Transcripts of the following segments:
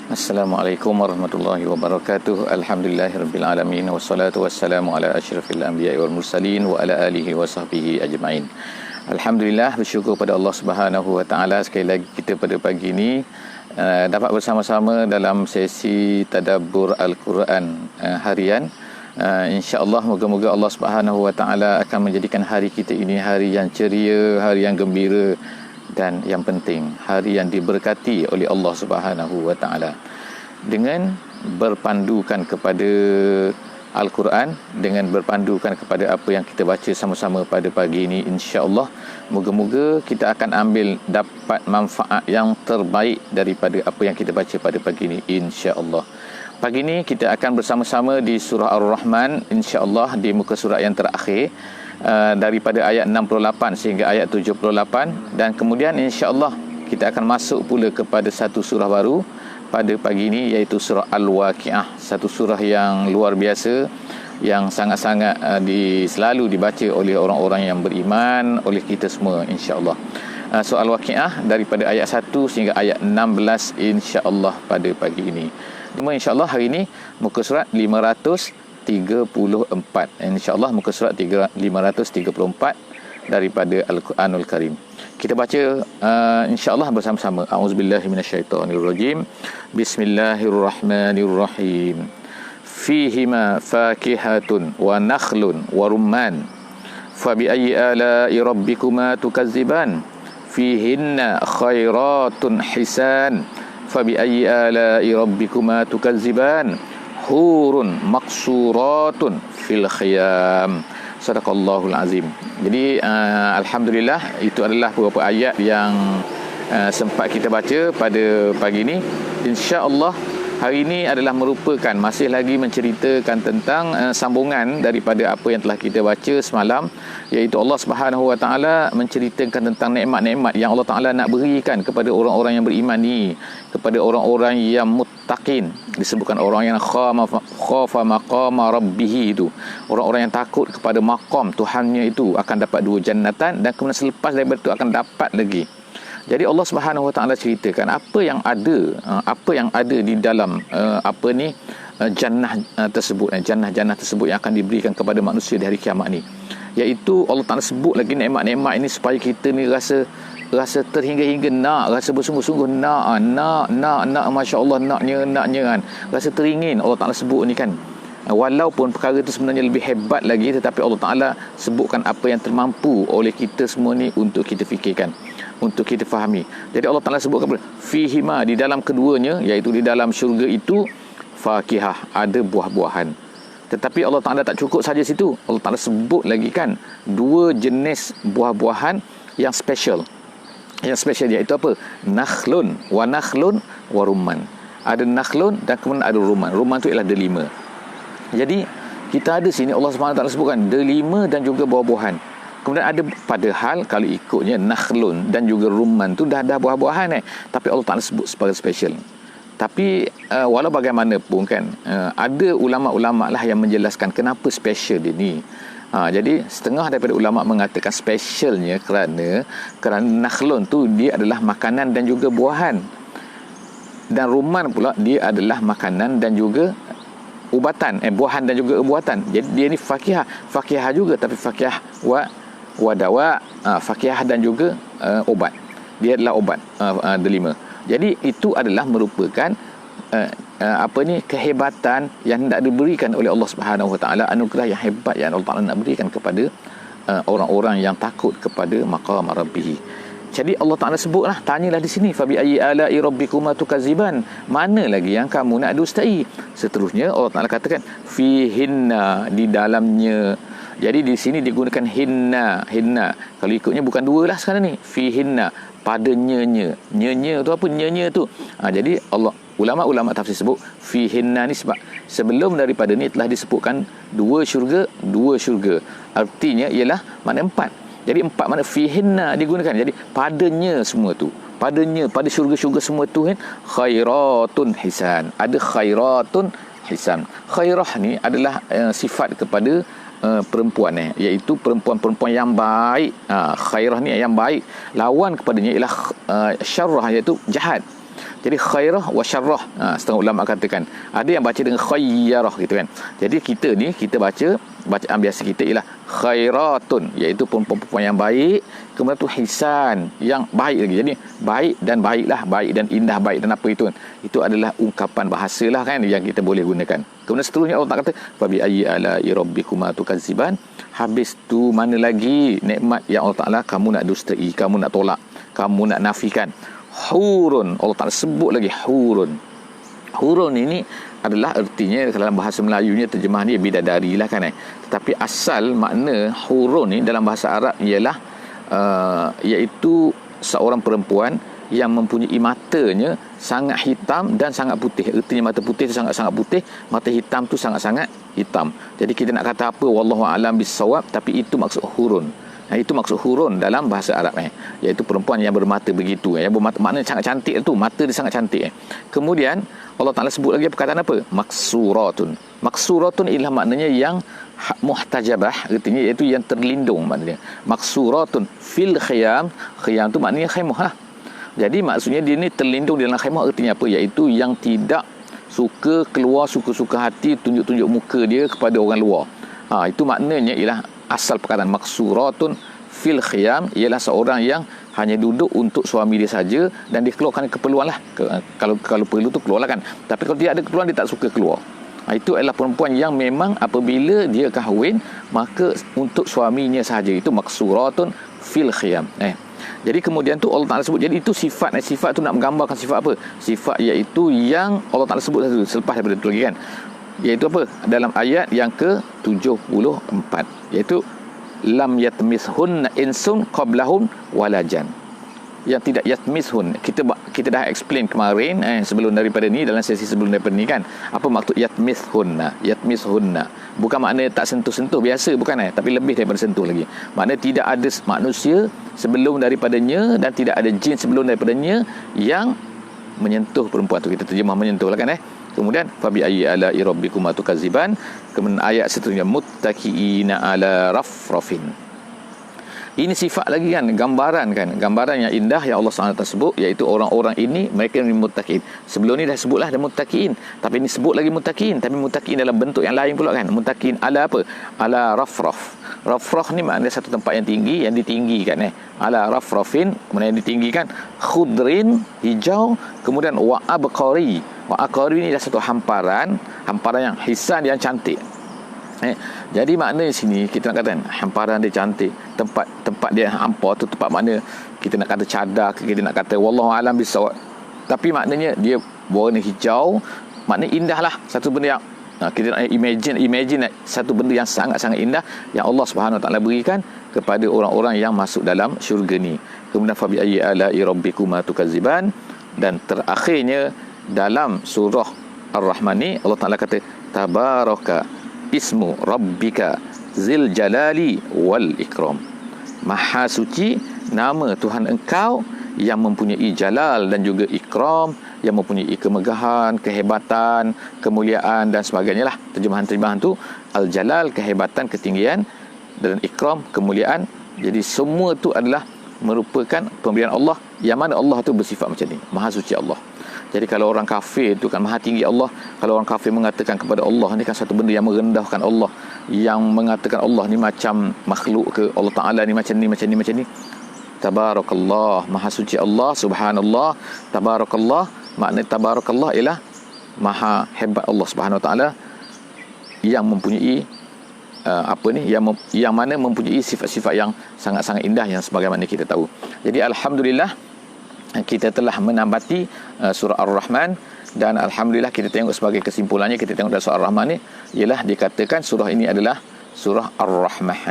Assalamualaikum warahmatullahi wabarakatuh. Alhamdulillahirabbil alamin wassalatu wassalamu ala asyrafil anbiya'i wal mursalin wa ala alihi wa sahbihi ajma'in. Alhamdulillah, bersyukur pada Allah Subhanahu wa taala sekali lagi kita pada pagi ini dapat bersama-sama dalam sesi tadabbur Al-Quran harian. InsyaAllah moga-moga Allah Subhanahu wa taala akan menjadikan hari kita ini hari yang ceria, hari yang gembira, dan yang penting hari yang diberkati oleh Allah Subhanahu wa taala. Dengan berpandukan kepada Al-Quran, dengan berpandukan kepada apa yang kita baca sama-sama pada pagi ini, insya-Allah moga-moga kita akan ambil dapat manfaat yang terbaik daripada apa yang kita baca pada pagi ini, insya-Allah. Pagi ini kita akan bersama-sama di surah Ar-Rahman, insya-Allah di muka surat yang terakhir, daripada ayat 68 sehingga ayat 78, dan kemudian insya-Allah kita akan masuk pula kepada satu surah baru pada pagi ini, iaitu surah Al-Waqiah, satu surah yang luar biasa yang sangat-sangat selalu dibaca oleh orang-orang yang beriman, oleh kita semua, insya-Allah. Surah Al-Waqiah daripada ayat 1 sehingga ayat 16, insya-Allah pada pagi ini. Cuma insya-Allah hari ini muka surat 534, insya-Allah muka surat 534 daripada Al-Quranul Karim. Kita baca insya-Allah bersama-sama. A'udzubillahi minasyaitonirrajim. Bismillahirrahmanirrahim. Fihima fakihatun wa nakhlun wa rumman. Fabi ayyi ala'i rabbikuma tukazziban. Fihinna khairatun hisan. Fabi ayyi ala'i rabbikuma tukazziban. Hurun maqsuratun fil khiyam. Sadaqallahul azim. Jadi alhamdulillah, itu adalah beberapa ayat yang sempat kita baca pada pagi ini. Insya-Allah hari ini adalah merupakan masih lagi menceritakan tentang sambungan daripada apa yang telah kita baca semalam, iaitu Allah Subhanahu wa taala menceritakan tentang nikmat-nikmat yang Allah Taala nak berikan kepada orang-orang yang beriman ni, kepada orang-orang yang muttaqin. Disebutkan orang yang khafa maqama rabbih, itu orang-orang yang takut kepada maqam Tuhannya itu akan dapat 2 jannatan, dan kemudian selepas daripada itu akan dapat lagi. Jadi Allah Subhanahu wa taala ceritakan apa yang ada di dalam jannah tersebut, jannah-jannah tersebut yang akan diberikan kepada manusia di hari kiamat ni. Iaitu Allah Taala sebut lagi nikmat-nikmat ini supaya kita ni rasa terhingga-hingga nak, rasa bersungguh-sungguh nak, masya-Allah, naknya kan. Rasa teringin Allah Taala sebut ni kan. Walaupun perkara itu sebenarnya lebih hebat lagi, tetapi Allah Taala sebutkan apa yang termampu oleh kita semua ni untuk kita fikirkan, untuk kita fahami. Jadi Allah Taala sebutkan fihima, di dalam keduanya, iaitu di dalam syurga itu, fakihah, ada buah-buahan. Tetapi Allah Taala tak cukup saja situ. Allah Taala sebut lagi kan 2 jenis buah-buahan yang special. Yang special iaitu apa? Nakhlun wa rumman. Ada nakhlun dan kemudian ada rumman. Rumman tu ialah delima. Jadi kita ada sini Allah SWT sebutkan delima dan juga buah-buahan. Kemudian ada, padahal kalau ikutnya nakhlun dan juga rumman tu dah ada buah-buahan tapi Allah Taala sebut sebagai special. Tapi walau bagaimanapun kan, ada ulama-ulama lah yang menjelaskan kenapa special dia ni. Jadi setengah daripada ulama mengatakan specialnya kerana nakhlun tu dia adalah makanan dan juga buahan, dan rumman pula dia adalah makanan dan juga ubatan, buahan dan juga ubatan. Jadi dia ni fakihah juga, tapi fakihah wa dawa, fakihah dan juga obat. Dia adalah obat, delima. Jadi itu adalah merupakan kehebatan yang hendak diberikan oleh Allah Subhanahu wa taala, anugerah yang hebat yang Allah Taala nak berikan kepada orang-orang yang takut kepada maqam rabbih. Jadi Allah Taala sebutlah, tanyalah di sini, fabi ayyi ala'i rabbikuma tukazziban, mana lagi yang kamu nak dustai. Seterusnya Allah Taala katakan fihinna, di dalamnya. Jadi di sini digunakan hinna. Kalau ikutnya bukan 2 lah sekarang ni, fihinna, padanya. Nya tu apa? Nya tu. Jadi ulama-ulama tafsir sebut fihinna ni sebab sebelum daripada ni telah disebutkan 2 syurga. Artinya ialah mana 4. Jadi 4 mana fihinna digunakan. Jadi padanya semua tu. Pada syurga-syurga semua tu kan, khairatun hisan. Ada khairatun hisan. Khairah ni adalah sifat kepada perempuan, iaitu perempuan-perempuan yang baik. Khairah ni yang baik. Lawan kepadanya ialah syarrah, iaitu jahat. Jadi khairah wa syarrah. Setengah ulama katakan. Ada yang baca dengan khayyarah gitu kan. Jadi kita ni, kita baca, bacaan biasa kita ialah khairatun, iaitu perempuan yang baik. Kemudian tu hisan, yang baik lagi. Jadi baik dan baiklah, baik dan indah, baik dan apa itu kan. Itu adalah ungkapan bahasa lah kan yang kita boleh gunakan. Kemudian seterusnya Allah Ta'ala kata fabi ayyi ala'i rabbikuma tukadziban. Habis tu mana lagi nikmat yang Allah Ta'ala kamu nak dustai, kamu nak tolak, kamu nak nafikan. Hurun, Allah Ta'ala sebut lagi hurun. Hurun ini adalah artinya dalam bahasa Melayunya terjemah dia bidadari lah kan tetapi asal makna hurun ni dalam bahasa Arab ialah iaitu seorang perempuan yang mempunyai matanya sangat hitam dan sangat putih. Artinya mata putih tu sangat-sangat putih, mata hitam tu sangat-sangat hitam. Jadi kita nak kata apa wallahu alam bissawab, tapi itu maksud hurun. Itu maksud hurun dalam bahasa Arab iaitu perempuan yang bermata begitu yang bermata, maknanya sangat cantik tu, mata dia sangat cantik. Kemudian Allah Ta'ala sebut lagi perkataan apa? Maksuratun. Maksuratun ialah maknanya yang muhtajabah, artinya iaitu yang terlindung maknanya. Maksuratun fil khiyam. Khiyam tu maknanya khemah lah. Jadi maksudnya dia ni terlindung di dalam khemah, artinya apa? Iaitu yang tidak suka keluar suka-suka hati, tunjuk-tunjuk muka dia kepada orang luar. Itu maknanya ialah asal perkataan maksuratun fil khiyam, ialah seorang yang hanya duduk untuk suami dia saja dan dia keluarkan keperluan lah. Kalau perlu tu keluarlah kan. Tapi kalau dia ada keperluan, dia tak suka keluar. Itu adalah perempuan yang memang apabila dia kahwin maka untuk suaminya sahaja. Itu maksuratun fil khiyam. Jadi kemudian tu Allah Ta'ala sebut, jadi itu sifat. Sifat tu nak menggambarkan sifat apa? Sifat iaitu yang Allah Ta'ala sebut selepas daripada itu lagi kan. Iaitu apa? Dalam ayat yang ke-74, iaitu lam yatmishunna insun qablahum walajan. Yang tidak yatmishun, kita dah explain kemarin sebelum daripada ni, dalam sesi sebelum daripada ni kan, apa maksud yatmishunna. Yatmishunna bukan makna tak sentuh-sentuh biasa, bukan tapi lebih daripada sentuh lagi. Makna tidak ada manusia sebelum daripadanya dan tidak ada jin sebelum daripadanya yang menyentuh perempuan tu. Kita terjemah menyentuh lah kan Kemudian fabi ayyi ala'i rabbikuma tukadziban. Kemudian ayat seterusnya muttaqiina ala rafrafin. Ini sifat lagi kan, gambaran yang indah yang Allah SWT sebut, iaitu orang-orang ini mereka yang muttaqin. Sebelum ni dah sebutlah ada muttaqin, tapi ini sebut lagi muttaqin, tapi muttaqin dalam bentuk yang lain pula kan. Muttaqin ala apa? Ala rafraf. Rafraf ni maknanya satu tempat yang tinggi, yang ditinggikan ala rafrafin, kemudian yang ditinggikan, khudrin, hijau, kemudian wa abqari. Wa abqari ni adalah satu hamparan yang hisan, yang cantik. Jadi maknanya sini kita nak katakan hamparan dia cantik, tempat dia hampar tu tempat mana kita nak kata cadar, kita nak kata wallahu alam bisawab, tapi maknanya dia warna hijau, maknanya indah lah, satu benda yang kita nak imagine satu benda yang sangat-sangat indah yang Allah Subhanahu Wa Taala berikan kepada orang-orang yang masuk dalam syurga ni. Kemudian fabi ayyi ala'i rabbikuma tukadziban, dan terakhirnya dalam surah Ar-Rahman ni Allah Taala kata tabaraka ismu rabbika zil jalali wal ikram. Maha suci nama Tuhan engkau yang mempunyai jalal dan juga ikram, yang mempunyai kemegahan, kehebatan, kemuliaan dan sebagainya lah. Terjemahan-terjemahan tu al-jalal, kehebatan, ketinggian, dan ikram, kemuliaan. Jadi semua tu adalah merupakan pemberian Allah, yang mana Allah tu bersifat macam ni, maha suci Allah. Jadi kalau orang kafir tu kan maha tinggi Allah, kalau orang kafir mengatakan kepada Allah ni kan satu benda yang merendahkan Allah, yang mengatakan Allah ni macam makhluk ke, Allah Ta'ala ni macam ni. Tabarakallah, maha suci Allah, subhanallah. Tabarakallah, makna tabarakallah ialah maha hebat Allah Subhanahu Wa Ta'ala, yang mempunyai yang mana mempunyai sifat-sifat yang sangat-sangat indah, yang sebagaimana kita tahu. Jadi alhamdulillah kita telah menambati surah Ar-Rahman, dan alhamdulillah kita tengok sebagai kesimpulannya, kita tengok dalam surah Ar-Rahman ni ialah dikatakan surah ini adalah surah Ar-Rahmah.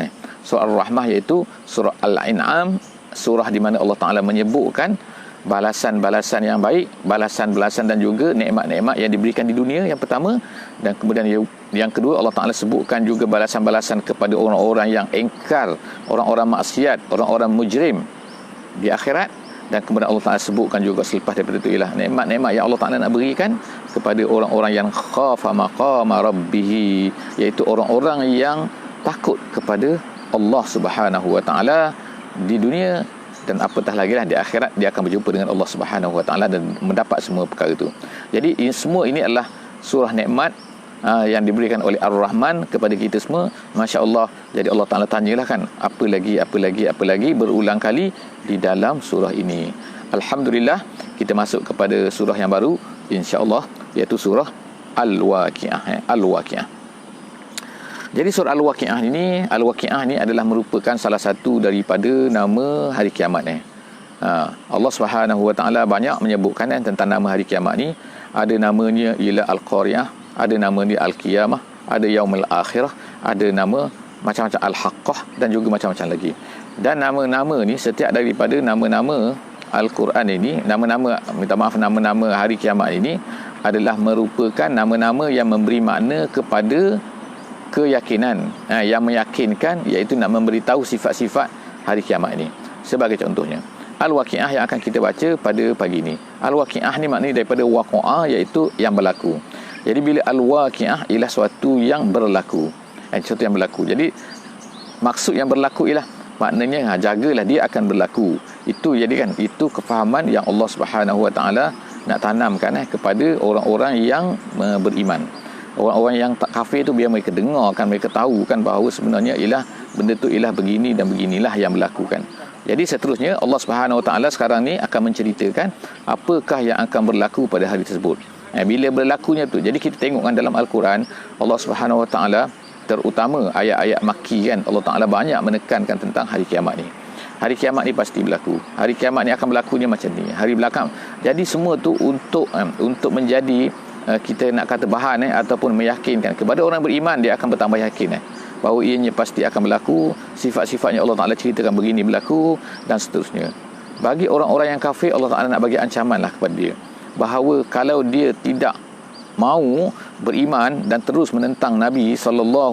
Surah Ar-Rahmah iaitu surah Al-In'am, surah di mana Allah Ta'ala menyebutkan balasan-balasan yang baik, balasan-balasan dan juga nikmat-nikmat yang diberikan di dunia, yang pertama. Dan kemudian yang kedua, Allah Ta'ala sebutkan juga balasan-balasan kepada orang-orang yang engkar, orang-orang maksiat, orang-orang mujrim di akhirat. Dan kemudian Allah Ta'ala sebutkan juga selepas daripada itu ialah nikmat-nikmat yang Allah Ta'ala nak berikan kepada orang-orang yang khafa maqama rabbih, iaitu orang-orang yang takut kepada Allah Subhanahu Wa Ta'ala di dunia dan apatah lagi lah di akhirat dia akan berjumpa dengan Allah Subhanahu Wa Taala dan mendapat semua perkara itu. Jadi semua ini adalah surah nikmat yang diberikan oleh Ar-Rahman kepada kita semua. Masya-Allah. Jadi Allah Taala tanyalah kan, apa lagi berulang kali di dalam surah ini. Alhamdulillah, kita masuk kepada surah yang baru insya-Allah, iaitu surah Al-Waqiah. Al-Waqiah. Jadi surah Al-Waqiah ini adalah merupakan salah satu daripada nama hari kiamat Allah Subhanahu Wa Taala banyak menyebutkan tentang nama hari kiamat ni. Ada namanya ialah Al-Qari'ah, ada nama dia Al-Qiyamah, ada Yaumul Akhirah, ada nama macam-macam Al-Haqqah dan juga macam-macam lagi. Dan nama-nama ni, setiap daripada nama-nama Al-Quran ini, nama-nama hari kiamat ini adalah merupakan nama-nama yang memberi makna kepada keyakinan, yang meyakinkan, iaitu nak memberitahu sifat-sifat hari kiamat ini. Sebagai contohnya Al-Waqiah yang akan kita baca pada pagi ini. Al-Waqiah ni maknanya daripada waqa'a, iaitu yang berlaku. Jadi bila Al-Waqiah ialah suatu yang berlaku, sesuatu yang berlaku. Jadi maksud yang berlaku ialah maknanya jagalah dia akan berlaku. Itu jadi kan, itu kefahaman yang Allah Subhanahu Wa Taala nak tanamkan kepada orang-orang yang beriman. Orang-orang yang tak kafir tu, biar mereka dengar kan, mereka tahu kan bahawa sebenarnya ialah benda tu ialah begini dan beginilah yang berlaku kan. Jadi seterusnya Allah Subhanahu Wa Taala sekarang ni akan menceritakan apakah yang akan berlaku pada hari tersebut. Bila berlakunya tu, jadi kita tengokkan dalam Al-Quran, Allah Subhanahu Wa Taala, terutama ayat-ayat Makki kan, Allah Taala banyak menekankan tentang hari kiamat ni. Hari kiamat ni pasti berlaku. Hari kiamat ni akan berlakunya macam ni. Hari belakang. Jadi semua tu untuk menjadi kita nak kata bahan ataupun meyakinkan kepada orang beriman, dia akan bertambah yakin bahawa ianya pasti akan berlaku. Sifat-sifatnya Allah Taala ceritakan begini berlaku dan seterusnya. Bagi orang-orang yang kafir, Allah Taala nak bagi ancaman lah kepada dia, bahawa kalau dia tidak mau beriman dan terus menentang Nabi SAW,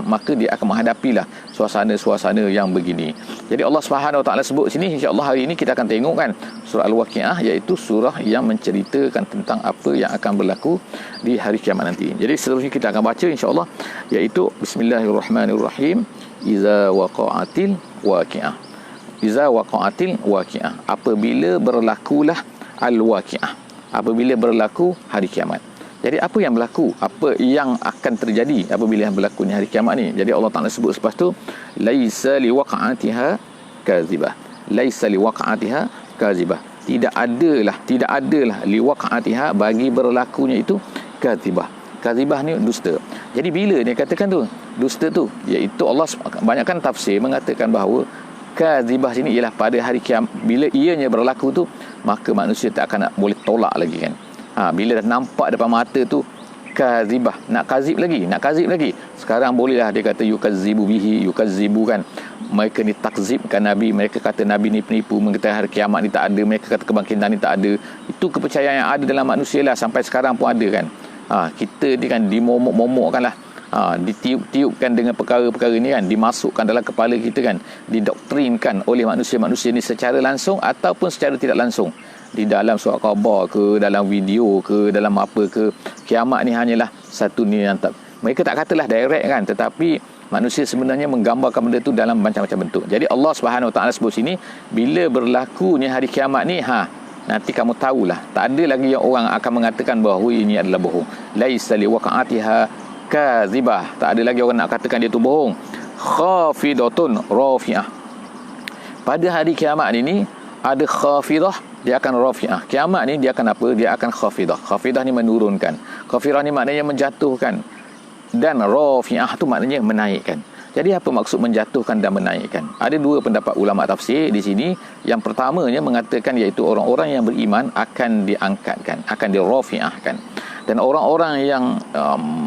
maka dia akan menghadapilah suasana-suasana yang begini. Jadi Allah Subhanahu Wa Taala sebut sini, insya-Allah hari ini kita akan tengok kan surah Al-Waqiah, iaitu surah yang menceritakan tentang apa yang akan berlaku di hari kiamat nanti. Jadi seterusnya kita akan baca insya-Allah, iaitu Bismillahirrahmanirrahim. Iza waqa'atil waqi'ah. Iza waqa'atil waqi'ah. Apabila berlakulah al-waqi'ah. Apabila berlaku hari kiamat. Jadi apa yang berlaku? Apa yang akan terjadi apabila yang berlakunya hari kiamat ni? Jadi Allah Taala sebut selepas tu, laisa liwaqa'atiha kazibah. Laisa liwaqa'atiha kazibah. Tidak adalah liwaqa'atiha, bagi berlakunya itu kazibah. Kazibah ni dusta. Jadi bila dia katakan tu dusta tu, iaitu Allah banyakkan tafsir mengatakan bahawa kazibah sini ialah pada hari kiamat. Bila ianya berlaku tu, maka manusia tak akan boleh tolak lagi kan. Bila dah nampak depan mata tu kazibah, nak kazib lagi. Sekarang bolehlah dia kata yukazibu bihi, yukazibu kan. Mereka ni takzibkan Nabi, mereka kata Nabi ni penipu, mengatakan hari kiamat ni tak ada, mereka kata kebangkitan ni tak ada. Itu kepercayaan yang ada dalam manusia lah, sampai sekarang pun ada kan. Kita ni kan dimomok-momokkan lah, ditiup-tiupkan dengan perkara-perkara ni kan, dimasukkan dalam kepala kita kan, didoktrinkan oleh manusia-manusia ni secara langsung ataupun secara tidak langsung, di dalam surat khabar ke, dalam video ke, dalam apa ke, kiamat ni hanyalah satu ni yang tak, mereka tak katalah direct kan, tetapi manusia sebenarnya menggambarkan benda tu dalam macam-macam bentuk. Jadi Allah Subhanahu Wa Taala sebut sini, bila berlakunya hari kiamat ni, nanti kamu tahulah, tak ada lagi yang orang akan mengatakan bahawa ini adalah bohong. Laisa liwaqa'atiha kazibah. Tak ada lagi orang nak katakan dia tu bohong. Khafidatun rafi'ah. Pada hari kiamat ini ada khafidah, dia akan rafi'ah. Kiamat ni dia akan apa? Dia akan khafidah. Khafidah ni menurunkan. Khafidah ni maknanya menjatuhkan. Dan rafi'ah tu maknanya menaikkan. Jadi apa maksud menjatuhkan dan menaikkan? Ada dua pendapat ulama tafsir di sini. Yang pertamanya mengatakan iaitu orang-orang yang beriman akan diangkatkan, akan dirafi'ahkan. Dan orang-orang yang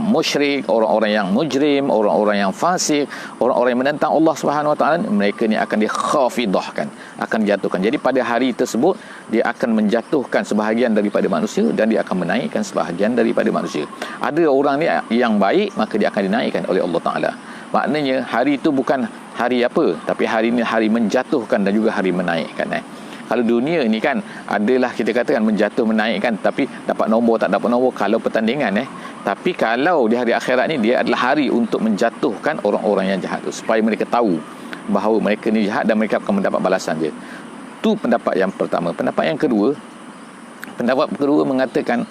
musyrik, orang-orang yang mujrim, orang-orang yang fasik, orang-orang yang menentang Allah Subhanahu Wa Taala, mereka ni akan dikhafidahkan, akan dijatuhkan. Jadi pada hari tersebut dia akan menjatuhkan sebahagian daripada manusia dan dia akan menaikkan sebahagian daripada manusia. Ada orang ni yang baik, maka dia akan dinaikkan oleh Allah Taala. Maknanya hari itu bukan hari apa, tapi hari ini hari menjatuhkan dan juga hari menaikkan. Kalau dunia ni kan adalah kita katakan menjatuh menaikkan, tapi dapat nombor tak dapat nombor kalau pertandingan. Tapi kalau di hari akhirat ni, dia adalah hari untuk menjatuhkan orang-orang yang jahat tu, supaya mereka tahu bahawa mereka ni jahat dan mereka akan mendapat balasan dia. Itu pendapat yang pertama. Pendapat yang kedua mengatakan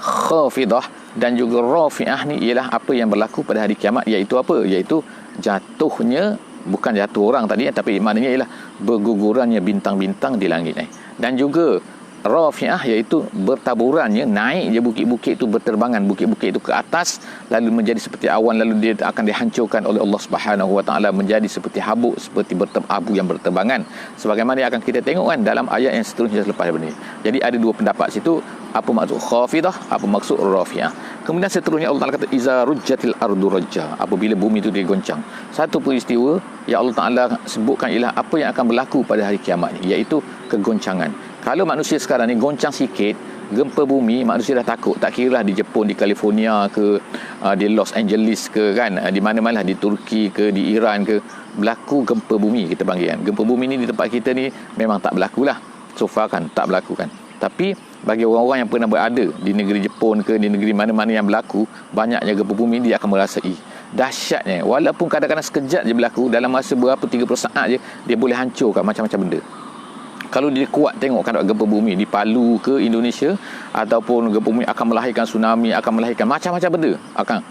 khafidah dan juga rafi'ah ni ialah apa yang berlaku pada hari kiamat, iaitu apa? Iaitu jatuhnya, bukan jatuh orang tadi, tapi maknanya ialah bergugurannya bintang-bintang di langit dan juga rafi'ah iaitu bertaburannya, naik je bukit-bukit itu, berterbangan bukit-bukit itu ke atas, lalu menjadi seperti awan, lalu dia akan dihancurkan oleh Allah Subhanahu Wa Taala menjadi seperti habuk, seperti abu yang berterbangan, sebagaimana yang akan kita tengok kan dalam ayat yang seterusnya selepas ini. Jadi ada dua pendapat situ, apa maksud khafidah, apa maksud rafi'ah. Kemudian seterusnya Allah Taala kata iza rujjatil ardu rajja, apabila bumi itu digoncang. Satu peristiwa yang Allah Taala sebutkan ialah apa yang akan berlaku pada hari kiamat ni, iaitu kegoncangan. Kalau manusia sekarang ni goncang sikit, gempa bumi, manusia dah takut. Tak kira lah di Jepun, di California ke, di Los Angeles ke kan, di mana-mana, di Turki ke, di Iran ke, berlaku gempa bumi, kita panggil kan. Gempa bumi ni di tempat kita ni memang tak berlaku lah. So far kan, tak berlaku kan. Tapi bagi orang-orang yang pernah berada di negeri Jepun ke, di negeri mana-mana yang berlaku banyaknya gempa bumi, dia akan merasai dahsyatnya. Walaupun kadang-kadang sekejap je berlaku, dalam masa berapa 30 saat je, dia boleh hancurkan macam-macam benda. Kalau dia kuat tengok kan gempa bumi di Palu ke Indonesia, ataupun gempa bumi akan melahirkan tsunami, akan melahirkan macam-macam benda. Akan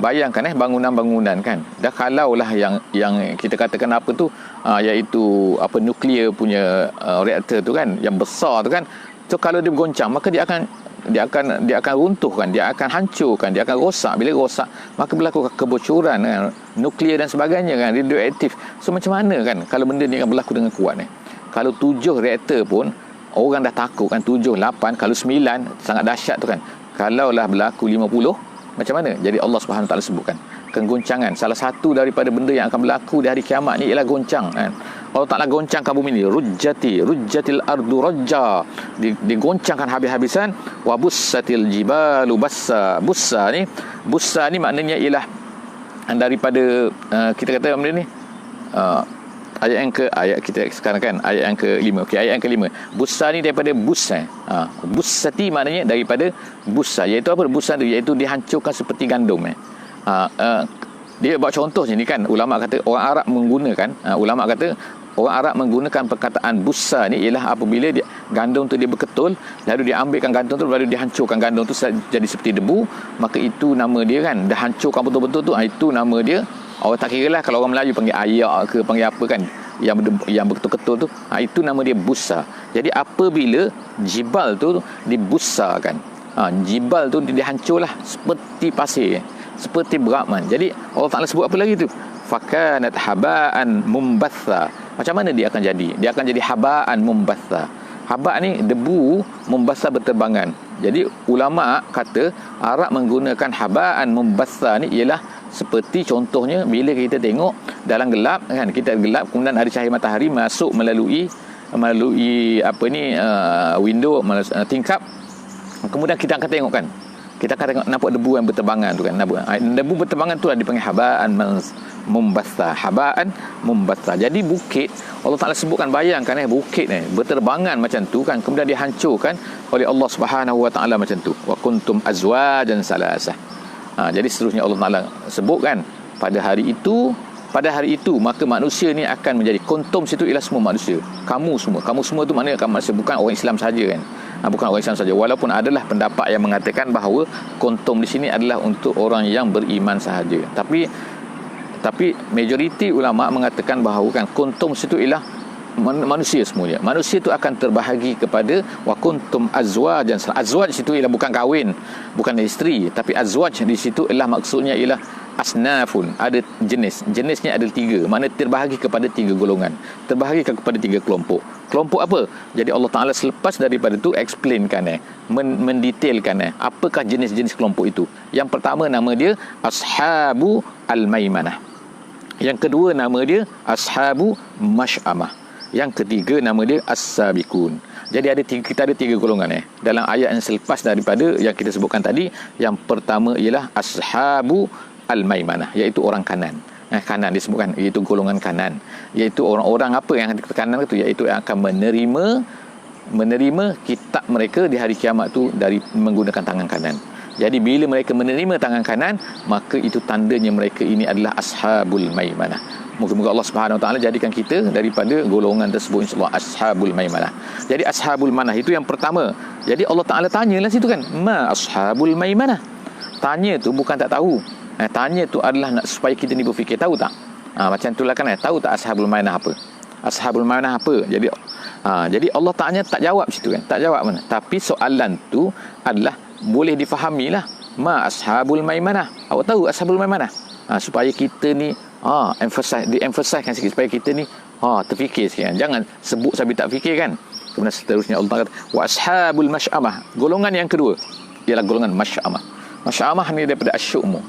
bayangkan bangunan-bangunan kan. Dah kalaulah yang kita katakan apa tu, iaitu apa, nuklear punya reaktor tu kan, yang besar tu kan. So kalau dia bergoncang, maka dia akan runtuhkan, dia akan hancurkan, dia akan rosak. Bila rosak, maka berlaku kebocoran kan, nuklear dan sebagainya kan, radioaktif. So macam mana kan kalau benda ni akan berlaku dengan kuat ni? Kalau 7 reaktor pun orang dah takut kan, 7, 8, kalau 9 sangat dahsyat tu kan. Kalaulah berlaku 50, macam mana? Jadi Allah Subhanahu Taala sebutkan kegoncangan. Salah satu daripada benda yang akan berlaku di hari kiamat ni ialah goncang kan. Allah Taala goncangkan bumi ni, rujjatil ardu rajja, digoncangkan habis-habisan, wa bussatil jibalu bassa. Bussa ni maknanya ialah daripada kita kata benda ni ayat kita sekarang kan, ayat yang ke-5. Okey, ayat yang ke-5. Bussa ni daripada bussa. Bussati maknanya daripada bussa. Iaitu apa bussa tu? Iaitu dihancurkan seperti gandum. Dia buat contoh je ni kan, ulama kata orang Arab menggunakan perkataan bussa ni ialah apabila gandum tu dia berketul, lalu dia ambilkan gandum tu, lalu dihancurkan gandum tu jadi seperti debu, maka itu nama dia kan, dah hancurkan betul-betul tu, itu nama dia. Orang tak kira lah kalau orang Melayu panggil ayak ke, panggil apa kan, yang betul-betul tu, itu nama dia bussa. Jadi apabila jibal tu dibussakan, jibal tu dihancurlah seperti pasir, seperti beraman. Jadi Allah Ta'ala sebut apa lagi tu? Fakanat haba'an mumbatha. Macam mana dia akan jadi? Dia akan jadi haba'an mumbatha. Haba' ni debu, mumbatha berterbangan. Jadi ulama' kata Arab menggunakan haba'an mumbatha ni ialah seperti contohnya bila kita tengok dalam gelap kan, kita gelap, kemudian ada cahaya matahari masuk melalui apa ni, window, tingkap, kemudian kita akan tengok kan, kita akan tengok nampak debu yang berterbangan tu kan. Debu berterbangan tu dipanggil haba'an mumbatha. Jadi bukit, Allah Ta'ala sebutkan, bayangkan bukit berterbangan macam tu kan, kemudian dihancurkan oleh Allah Subhanahu Wa Ta'ala macam tu. Wa kuntum azwajan salasah. Jadi seterusnya Allah Ta'ala sebutkan pada hari itu maka manusia ni akan menjadi, kuntum situ ialah semua manusia, kamu semua tu maknanya kamu manusia, bukan orang Islam saja kan. Bukan orang Islam saja, walaupun adalah pendapat yang mengatakan bahawa kuntum di sini adalah untuk orang yang beriman sahaja, tapi majoriti ulama mengatakan bahawa kan kuntum situ ialah manusia semuanya. Manusia itu akan terbahagi kepada wa kuntum azwajan. Azwaj situ ialah bukan kahwin, bukan isteri, tapi azwaj di situ ialah maksudnya ialah asnafun, ada jenisnya ada 3, makna terbahagi kepada 3 golongan, terbahagi kepada 3 kelompok. Kelompok apa? Jadi Allah Ta'ala selepas daripada itu explainkan mendetailkan apakah jenis-jenis kelompok itu. Yang pertama nama dia ashabu al-maimanah, yang kedua nama dia ashabu masy'amah, yang ketiga nama dia as-sabiqun. Jadi kita ada 3 golongan dalam ayat yang selepas daripada yang kita sebutkan tadi. Yang pertama ialah ashabu al-maimanah, iaitu orang kanan. Kanan disebutkan, iaitu golongan kanan, iaitu orang-orang apa yang kanan itu, iaitu yang akan menerima kitab mereka di hari kiamat tu dari menggunakan tangan kanan. Jadi bila mereka menerima tangan kanan, maka itu tandanya mereka ini adalah ashabul maimanah. Moga-moga Allah Subhanahu Wa Taala jadikan kita daripada golongan tersebut, insya-Allah, ashabul maimanah. Jadi ashabul manah itu yang pertama. Jadi Allah Taala tanyalah situ kan, ma ashabul maimanah. Tanya tu bukan tak tahu. Tanya tu adalah nak supaya kita ni berfikir, tahu tak? Macam itulah kan, tahu tak ashabul maimanah apa? Ashabul maimanah apa? Jadi Allah tanya, tak jawab situ kan, tak jawab mana. Tapi soalan tu adalah boleh difahamilah, ma ashabul maimanah. Awak tahu ashabul maimanah? Supaya kita ni di-emphasizekan sikit, supaya kita ni terfikir sikit kan. Jangan sebut sambil tak fikir kan. Kemudian seterusnya Allah kata wa ashabul masy'amah. Golongan yang kedua ialah golongan masy'amah. Masy'amah ni daripada asy'umu.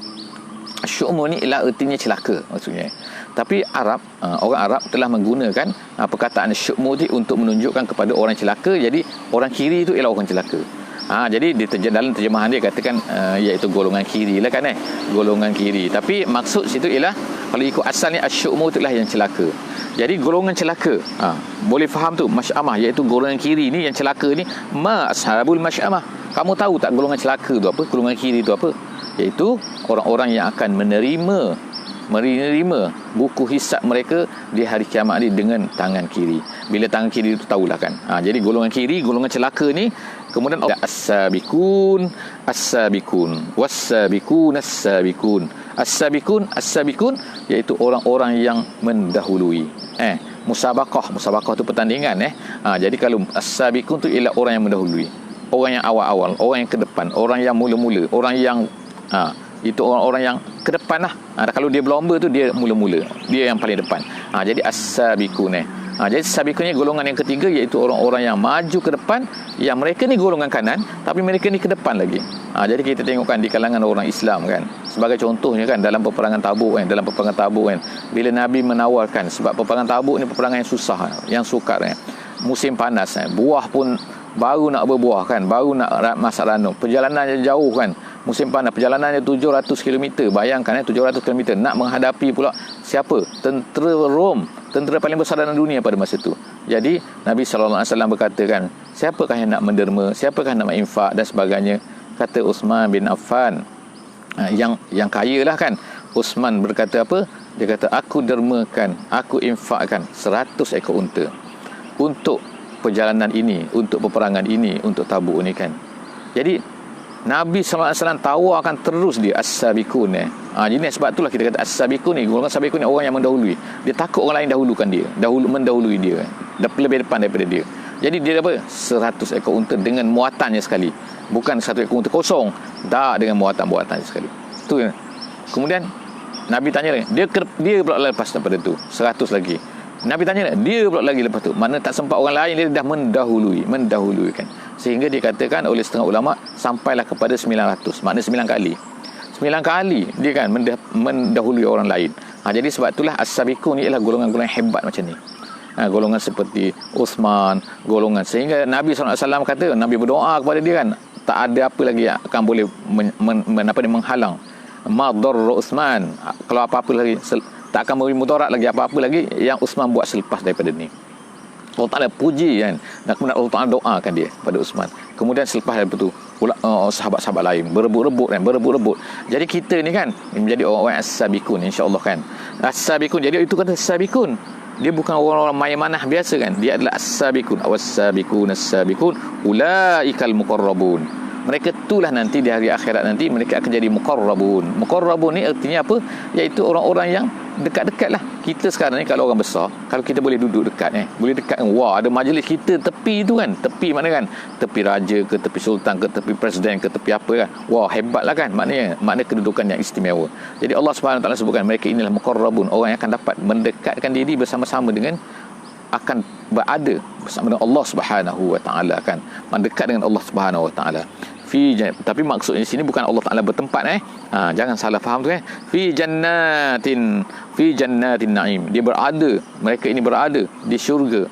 Asy'umu ni ialah artinya celaka maksudnya. Tapi orang Arab telah menggunakan perkataan asy'umu ni untuk menunjukkan kepada orang celaka. Jadi orang kiri itu ialah orang celaka. Jadi dalam terjemahan dia katakan iaitu golongan kiri lah kan, golongan kiri. Tapi maksud situ ialah kalau ikut asalnya asy'umu itulah yang celaka. Jadi golongan celaka, boleh faham tu, masy'amah iaitu golongan kiri ni yang celaka ni, ma ashabul masy'amah. Kamu tahu tak golongan celaka tu apa? Golongan kiri tu apa? Iaitu orang-orang yang akan menerima buku hisab mereka di hari kiamat ni dengan tangan kiri. Bila tangan kiri itu tahulah kan. Jadi golongan kiri, golongan celaka ni. Kemudian as-sabiqun was-sabiqun as-sabiqun iaitu orang-orang yang mendahului. Musabaqah tu pertandingan. Jadi kalau as-sabiqun tu ialah orang yang mendahului, orang yang awal-awal, orang yang ke depan, orang yang mula-mula, orang yang itu orang-orang yang ke depan lah. Kalau dia berlomba tu dia mula-mula, dia yang paling depan. Jadi as-sabiqun. Jadi sabiqun ni golongan yang ketiga, iaitu orang-orang yang maju ke depan, yang mereka ni golongan kanan tapi mereka ni ke depan lagi. Jadi kita tengokkan di kalangan orang Islam kan, sebagai contohnya kan, dalam peperangan Tabuk kan, bila Nabi menawarkan, sebab peperangan Tabuk ni peperangan yang susah, yang sukar kan, musim panas buah pun baru nak berbuah kan, baru nak masak ranum, perjalanannya jauh kan, musim panas, perjalanannya 700 km. Bayangkan 700 km nak menghadapi pula siapa? Tentera Rom, tentera paling besar dalam dunia pada masa itu. Jadi Nabi SAW berkata kan, siapakah yang nak menderma, siapakah yang nak menginfak dan sebagainya. Kata Uthman bin Affan, yang kaya lah kan, Uthman berkata apa? Dia kata, aku dermakan, aku infakkan 100 ekor unta untuk perjalanan ini, untuk peperangan ini, untuk Tabuk ni kan. Jadi Nabi SAW tawarkan terus dia as-sabiqun. Jadi sebab itulah kita kata as-sabiqun ni, golongan sabiqun ni orang yang mendahului. Dia takut orang lain dahulukan dia, mendahului dia, lebih depan daripada dia. Jadi dia apa? 100 ekor unta dengan muatannya sekali. Bukan 1 ekor unta kosong, tak, dengan muatan-muatannya sekali. Tu. Kemudian Nabi tanya lagi, dia pula lepas daripada tu 100 lagi. Nabi tanya dia pula lagi lepas tu. Mana tak sempat orang lain, dia dah mendahului kan. Sehingga dikatakan oleh setengah ulama sampailah kepada 900. Makna 9 kali. 9 kali dia kan mendahului orang lain. Jadi sebab itulah as-sabiqun ni ialah golongan-golongan hebat macam ni. Golongan seperti Uthman, golongan, sehingga Nabi SAW kata, Nabi berdoa kepada dia kan, tak ada apa lagi yang akan boleh menghalang ma darra Uthman, kalau apa-apa lagi tak akan memberi mudarat lagi, apa-apa lagi yang Uthman buat selepas daripada ni. Allah Ta'ala puji kan, dan kemudian Allah Ta'ala doakan dia pada Uthman. Kemudian selepas daripada itu sahabat-sahabat lain berebut-rebut. Jadi kita ni kan menjadi orang-orang as-sabiqun, insya-Allah kan. As-sabiqun, jadi itu kata as-sabiqun, dia bukan orang-orang maimanah biasa kan, dia adalah as-sabiqun, awas-sabiqun as-sabiqun ulaikal muqarrabun. Mereka itulah nanti di hari akhirat nanti mereka akan jadi muqarrabun. Muqarrabun ni artinya apa? Iaitu orang-orang yang dekat-dekat lah. Kita sekarang ni kalau orang besar, kalau kita boleh duduk dekat boleh dekat kan, wah, ada majlis kita tepi tu kan, tepi mana kan, tepi raja ke, tepi sultan ke, tepi presiden ke, tepi apa kan, wah, hebat lah kan, makna kedudukan yang istimewa. Jadi Allah Subhanahu Wa Taala sebutkan mereka inilah muqarrabun, orang yang akan dapat mendekatkan diri bersama-sama dengan, akan berada bersama dengan Allah Subhanahu Wa Taala kan, mendekat dengan Allah Subhanahu Wa Taala. Tapi maksudnya di sini bukan Allah Taala bertempat jangan salah faham tu fi jannatin na'im, dia berada, mereka ini berada di syurga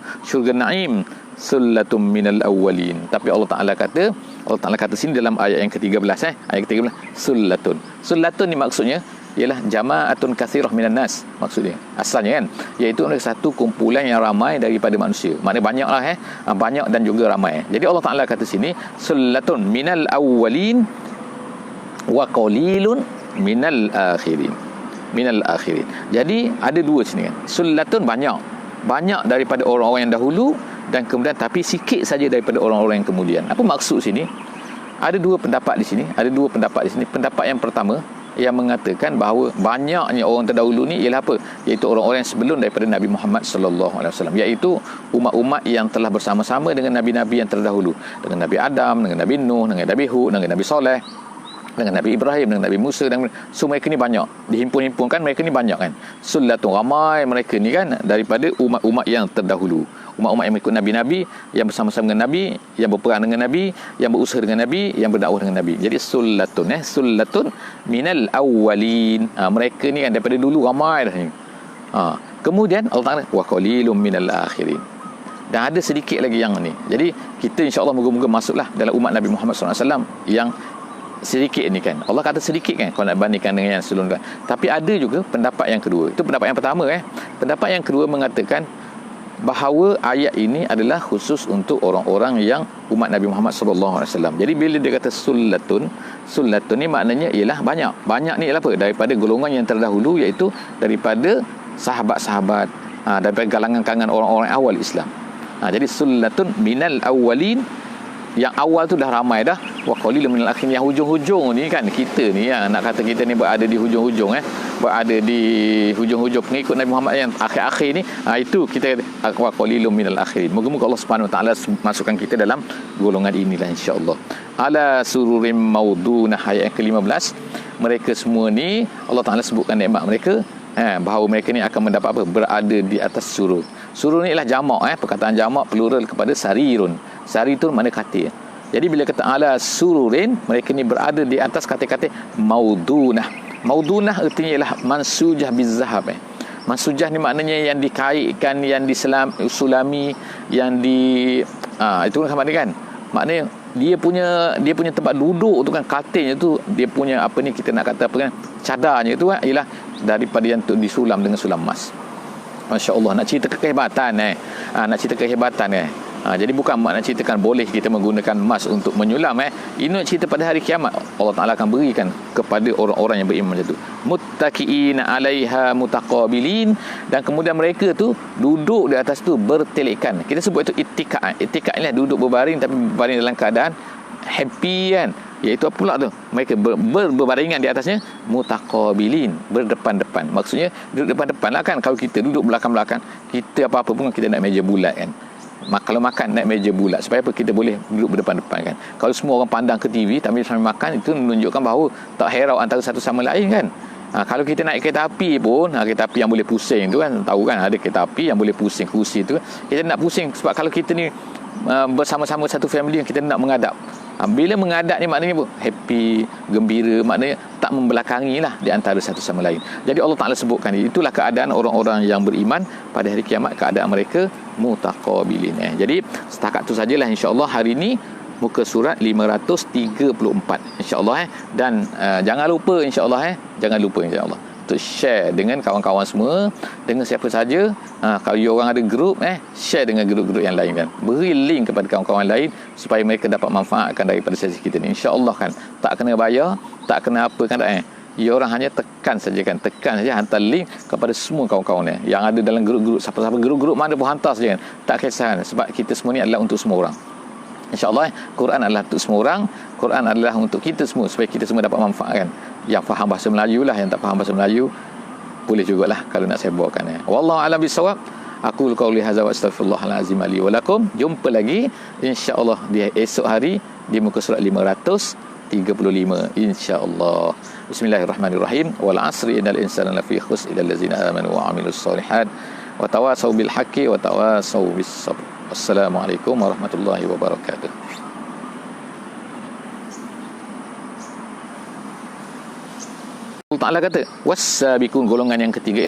na'im, sullatum minal awwalin. Tapi Allah Taala kata sini dalam ayat yang ke-13 ayat ke-13, sullatun ni maksudnya ialah jama'atun katsirah minan nas, maksudnya asalnya kan, iaitu satu kumpulan yang ramai daripada manusia. Maknanya banyaklah banyak dan juga ramai. Jadi Allah Taala kata sini sullatun minal awwalin, wa qalilun minal akhirin. Minal akhirin. Jadi ada dua sini kan. Sullatun banyak daripada orang-orang yang dahulu, dan kemudian tapi sikit saja daripada orang-orang yang kemudian. Apa maksud sini? Ada dua pendapat di sini. Pendapat yang pertama yang mengatakan bahawa banyaknya orang terdahulu ni ialah apa? Iaitu orang-orang yang sebelum daripada Nabi Muhammad sallallahu alaihi wasallam, iaitu umat-umat yang telah bersama-sama dengan nabi-nabi yang terdahulu, dengan Nabi Adam, dengan Nabi Nuh, dengan Nabi Hud, dengan Nabi Saleh, dengan Nabi Ibrahim, dengan Nabi Musa, dan so mereka ni banyak, dihimpun-himpunkan mereka ni banyak kan. Sullatun, ramai mereka ni kan daripada umat-umat yang terdahulu, umat-umat yang mengikut nabi-nabi, yang bersama-sama dengan nabi, yang berperang dengan nabi, yang berusaha dengan nabi, yang berdakwah dengan nabi. Jadi sullatun minal awwalin. Mereka ni kan daripada dulu ramai dah ni. Kemudian Allah Taala wa qalilum minal akhirin. Dan ada sedikit lagi yang ni. Jadi kita insya-Allah moga-moga masuklah dalam umat Nabi Muhammad SAW yang sedikit ni kan. Allah kata sedikit kan kalau nak bandingkan dengan yang sebelum kan. Tapi ada juga pendapat yang kedua. Itu pendapat yang pertama Pendapat yang kedua mengatakan bahawa ayat ini adalah khusus untuk orang-orang yang umat Nabi Muhammad sallallahu alaihi wasallam. Jadi bila dia kata sullatun ni maknanya ialah banyak. Banyak ni ialah apa? Daripada golongan yang terdahulu, iaitu daripada sahabat-sahabat, daripada kalangan-kalangan orang-orang awal Islam. Jadi sullatun minal awwalin, yang awal tu dah ramai dah. Wa qalilun minal akhirin, yang hujung-hujung ni kan, kita ni nak kata kita ni berada di hujung-hujung berada di hujung-hujung pengikut Nabi Muhammad yang akhir-akhir ni, itu kita wa qalilun minal akhirin. Moga-moga Allah Subhanahu Wa Taala masukkan kita dalam golongan inilah insya-Allah. Ala sururim maudunah, ayat ke-15. Mereka semua ni Allah Taala sebutkan nikmat mereka, bahawa mereka ni akan mendapat apa? Berada di atas surur. Surur ni ialah jamak, perkataan jamak plural kepada sarirun. Sarirun mana katil. Jadi bila kata ala sururin, mereka ni berada di atas katil-katil maudunah. Maudunah artinya ialah mansujah bizahab. Mansujah ni maknanya yang dikaitkan, yang disulami, yang itu kan maknanya kan. Maknanya dia punya tempat duduk tu kan, katilnya tu, dia punya apa ni, kita nak kata apa kan, cadarnya tu ialah daripada yang disulam dengan sulam emas. Masya Allah, nak cerita kehebatan jadi bukan nak ceritakan boleh kita menggunakan emas untuk menyulam ini nak cerita pada hari kiamat Allah Taala akan berikan kepada orang-orang yang beriman macam tu. Muttaqiina 'alaiha mutaqabilin, dan kemudian mereka tu duduk di atas tu bertelekan. Kita sebut itu ittika. Ittika ni duduk berbaring, tapi berbaring dalam keadaan happy kan. Iaitu apa pula tu? Mereka berbaringan di atasnya mutaqabilin, berdepan-depan. Maksudnya duduk depan-depan lah kan. Kalau kita duduk belakang-belakang, kita apa-apa pun kita naik meja bulat kan. Kalau makan naik meja bulat, supaya apa? Kita boleh duduk berdepan-depan kan. Kalau semua orang pandang ke TV tapi sambil makan, itu menunjukkan bahawa tak herau antara satu sama lain kan. Kalau kita naik kereta api pun, kereta api yang boleh pusing tu kan, tahu kan ada kereta api yang boleh pusing kerusi tu kan. Kita nak pusing sebab kalau kita ni bersama-sama satu family yang kita nak mengadap. Bila mengadap ni maknanya apa? Happy, gembira, maknanya tak membelakangi lah di antara satu sama lain. Jadi Allah Ta'ala sebutkan itulah keadaan orang-orang yang beriman pada hari kiamat, keadaan mereka mutaqabilin. Jadi setakat tu sajalah insya-Allah hari ini muka surat 534 insya-Allah dan jangan lupa insya-Allah untuk share dengan kawan-kawan semua, dengan siapa saja. Kalau you orang ada grup share dengan grup-grup yang lain kan, beri link kepada kawan-kawan lain supaya mereka dapat manfaatkan daripada sesi kita ni insya-Allah kan. Tak kena bayar, tak kena apa kan, you orang hanya tekan saja, hantar link kepada semua kawan-kawan yang ada dalam grup-grup, siapa-siapa grup-grup mana pun hantar saja kan, tak kisah kan? Sebab kita semua ni adalah untuk semua orang. InsyaAllah Quran adalah untuk semua orang, Quran adalah untuk kita semua, supaya kita semua dapat manfaatkan. Yang faham bahasa Melayu lah, yang tak faham bahasa Melayu boleh jugalah kalau nak saya bawakan. Wallahu a'lam bissawab. Aku qauli hadza wa astaghfirullahal azim li wa lakum. Jumpa lagi insya-Allah di esok hari di muka surat 535 insya-Allah. Bismillahirrahmanirrahim. Wal 'asri innal insana lafi khusr illa allazina amanu wa 'amilus solihat wa tawassaw bil haqqi wa tawassaw bis sabr. Assalamualaikum warahmatullahi wabarakatuh. Allah Ta'ala kata wassabiqun, golongan yang ketiga